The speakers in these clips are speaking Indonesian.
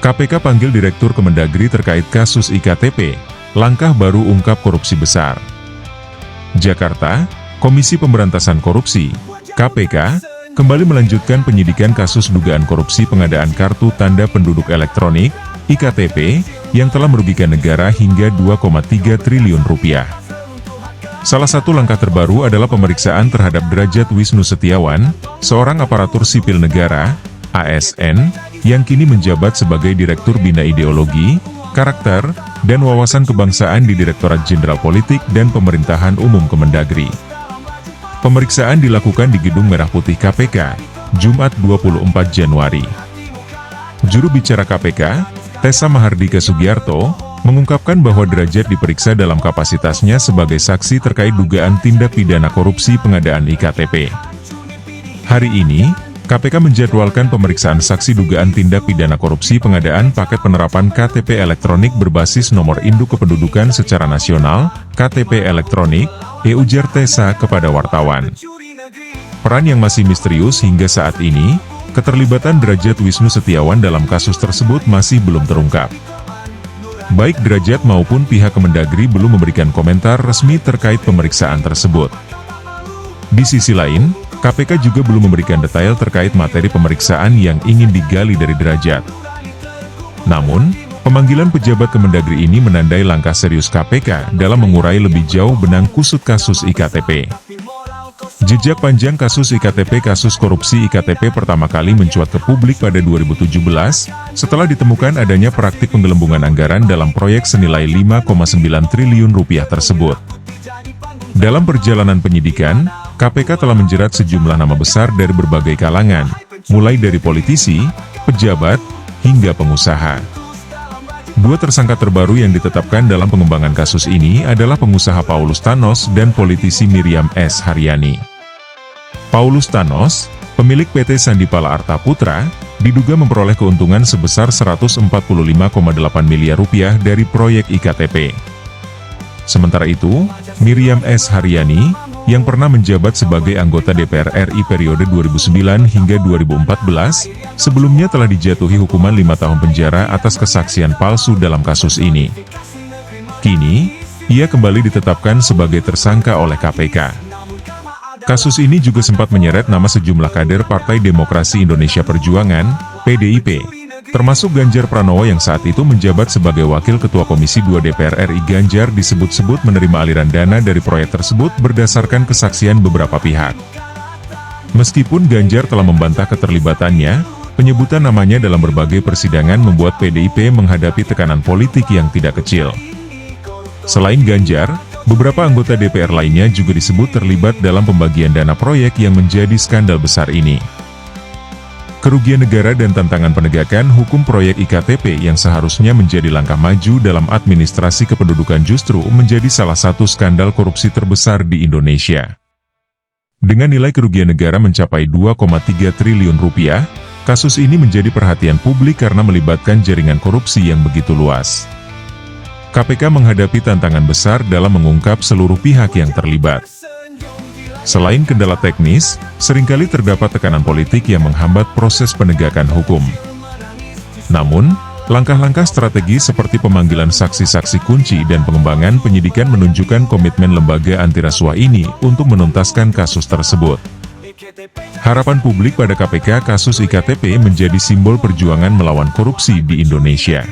KPK panggil Direktur Kemendagri terkait kasus IKTP, langkah baru ungkap korupsi besar. Jakarta, Komisi Pemberantasan Korupsi, KPK, kembali melanjutkan penyidikan kasus dugaan korupsi pengadaan kartu tanda penduduk elektronik, IKTP, yang telah merugikan negara hingga 2,3 triliun rupiah. Salah satu langkah terbaru adalah pemeriksaan terhadap Derajat Wisnu Setiawan, seorang aparatur sipil negara, ASN, yang kini menjabat sebagai Direktur Bina Ideologi, Karakter, dan Wawasan Kebangsaan di Direktorat Jenderal Politik dan Pemerintahan Umum Kemendagri. Pemeriksaan dilakukan di Gedung Merah Putih KPK, Jumat 24 Januari. Juru bicara KPK, Tessa Mahardika Sugiarto, mengungkapkan bahwa Derajat diperiksa dalam kapasitasnya sebagai saksi terkait dugaan tindak pidana korupsi pengadaan IKTP. Hari ini, KPK menjadwalkan pemeriksaan saksi dugaan tindak pidana korupsi pengadaan paket penerapan KTP elektronik berbasis nomor induk kependudukan secara nasional, KTP elektronik, ujar Tessa kepada wartawan. Peran yang masih misterius hingga saat ini, keterlibatan Derajat Wisnu Setiawan dalam kasus tersebut masih belum terungkap. Baik Derajat maupun pihak Kemendagri belum memberikan komentar resmi terkait pemeriksaan tersebut. Di sisi lain, KPK juga belum memberikan detail terkait materi pemeriksaan yang ingin digali dari Derajat. Namun, pemanggilan pejabat Kemendagri ini menandai langkah serius KPK dalam mengurai lebih jauh benang kusut kasus IKTP. Jejak panjang kasus IKTP. Kasus korupsi IKTP pertama kali mencuat ke publik pada 2017, setelah ditemukan adanya praktik penggelembungan anggaran dalam proyek senilai 5,9 triliun rupiah tersebut. Dalam perjalanan penyidikan, KPK telah menjerat sejumlah nama besar dari berbagai kalangan, mulai dari politisi, pejabat, hingga pengusaha. Dua tersangka terbaru yang ditetapkan dalam pengembangan kasus ini adalah pengusaha Paulus Thanos dan politisi Miriam S. Haryani. Paulus Thanos, pemilik PT Sandipala Arta Putra, diduga memperoleh keuntungan sebesar 145,8 miliar rupiah dari proyek IKTP. Sementara itu, Miriam S. Haryani, yang pernah menjabat sebagai anggota DPR RI periode 2009 hingga 2014, sebelumnya telah dijatuhi hukuman 5 tahun penjara atas kesaksian palsu dalam kasus ini. Kini, ia kembali ditetapkan sebagai tersangka oleh KPK. Kasus ini juga sempat menyeret nama sejumlah kader Partai Demokrasi Indonesia Perjuangan, PDIP, termasuk Ganjar Pranowo yang saat itu menjabat sebagai Wakil Ketua Komisi 2 DPR RI. Ganjar disebut-sebut menerima aliran dana dari proyek tersebut berdasarkan kesaksian beberapa pihak. Meskipun Ganjar telah membantah keterlibatannya, penyebutan namanya dalam berbagai persidangan membuat PDIP menghadapi tekanan politik yang tidak kecil. Selain Ganjar, beberapa anggota DPR lainnya juga disebut terlibat dalam pembagian dana proyek yang menjadi skandal besar ini. Kerugian negara dan tantangan penegakan hukum proyek IKTP yang seharusnya menjadi langkah maju dalam administrasi kependudukan justru menjadi salah satu skandal korupsi terbesar di Indonesia. Dengan nilai kerugian negara mencapai 2,3 triliun rupiah, kasus ini menjadi perhatian publik karena melibatkan jaringan korupsi yang begitu luas. KPK menghadapi tantangan besar dalam mengungkap seluruh pihak yang terlibat. Selain kendala teknis, seringkali terdapat tekanan politik yang menghambat proses penegakan hukum. Namun, langkah-langkah strategi seperti pemanggilan saksi-saksi kunci dan pengembangan penyidikan menunjukkan komitmen lembaga anti rasuah ini untuk menuntaskan kasus tersebut. Harapan publik pada KPK. Kasus IKTP menjadi simbol perjuangan melawan korupsi di Indonesia.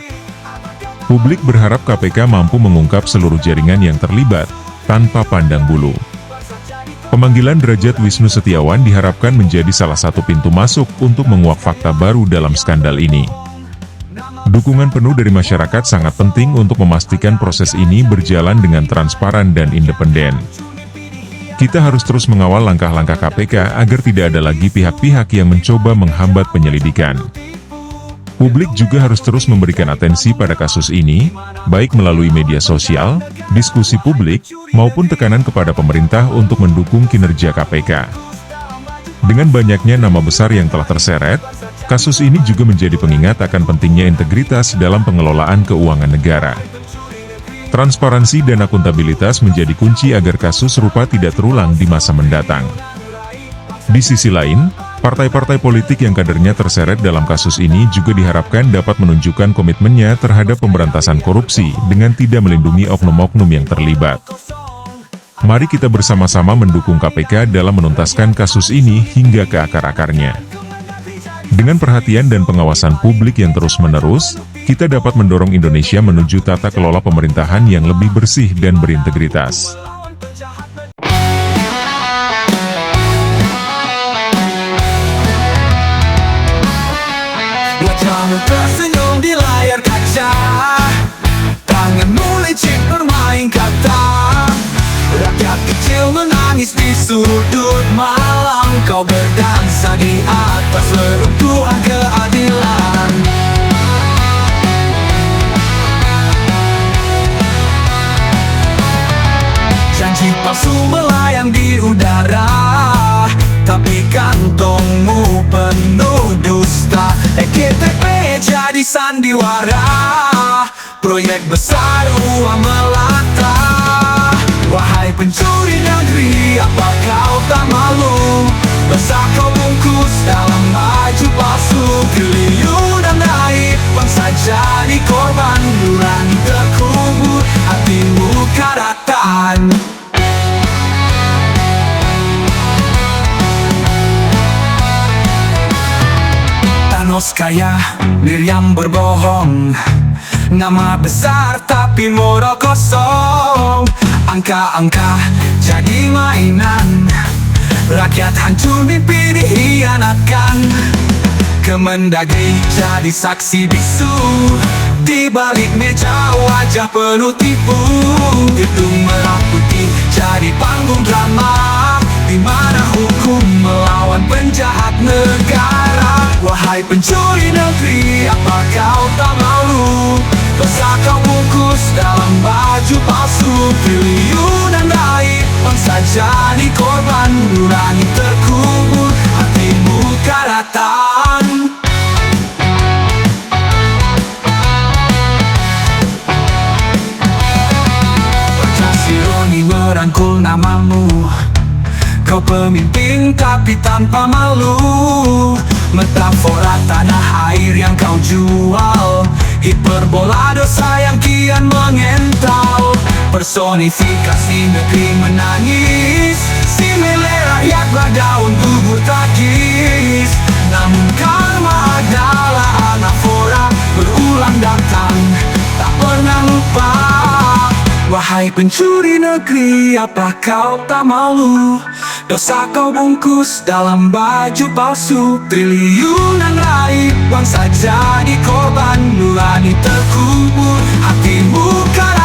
Publik berharap KPK mampu mengungkap seluruh jaringan yang terlibat, tanpa pandang bulu. Pemanggilan Derajat Wisnu Setiawan diharapkan menjadi salah satu pintu masuk untuk menguak fakta baru dalam skandal ini. Dukungan penuh dari masyarakat sangat penting untuk memastikan proses ini berjalan dengan transparan dan independen. Kita harus terus mengawal langkah-langkah KPK agar tidak ada lagi pihak-pihak yang mencoba menghambat penyelidikan. Publik juga harus terus memberikan atensi pada kasus ini, baik melalui media sosial, diskusi publik, maupun tekanan kepada pemerintah untuk mendukung kinerja KPK. Dengan banyaknya nama besar yang telah terseret, kasus ini juga menjadi pengingat akan pentingnya integritas dalam pengelolaan keuangan negara. Transparansi dan akuntabilitas menjadi kunci agar kasus serupa tidak terulang di masa mendatang. Di sisi lain, partai-partai politik yang kadernya terseret dalam kasus ini juga diharapkan dapat menunjukkan komitmennya terhadap pemberantasan korupsi dengan tidak melindungi oknum-oknum yang terlibat. Mari kita bersama-sama mendukung KPK dalam menuntaskan kasus ini hingga ke akar-akarnya. Dengan perhatian dan pengawasan publik yang terus-menerus, kita dapat mendorong Indonesia menuju tata kelola pemerintahan yang lebih bersih dan berintegritas. Wajahmu tersenyum di layar kaca, tanganmu licik bermain kata. Rakyat kecil menangis di sudut malam, kau berdansa di atas reruntuhan keadilan. Janji palsu melayang di udara, tapi kantongmu penuh dusta. EKTP jadi sandiwara, proyek besar uang melata. Wahai pencuri negeri, apa kau tak malu? Basah kau bungkus dalam baju palsu. Triliunan rakyat bangsa jadi korban, nurani terkubur, hatimu karatan. Thanos kaya, Miriam berbohong. Nama besar tapi moral kosong. Angka-angka jadi mainan, rakyat hancur mimpi dihianatkan. Kemendagri jadi saksi bisu, di balik meja wajah penuh tipu. Gedung merah putih jadi panggung drama, di mana hukum melawan penjahat negara. Wahai pencuri negeri, apa kau tak malu? Basah kau bungkus dalam baju palsu. Triliunan rakyat bangsa jadi korban, nurani terkubur, hatimu karatan. Pencas ironi merangkul namamu, kau pemimpin tapi tanpa malu. Metafora tanah air yang kau jual, hiperbola dosa yang kian mengental. Personifikasi negeri menangis, simile rakyat berdaun gugur tragis. Namun karma adalah anafora, berulang datang, tak pernah lupa. Wahai pencuri negeri, apa kau tak malu? Dosa kau bungkus dalam baju palsu. Triliunan rakyat bangsa jadi korban, nurani terkubur, hatimu kan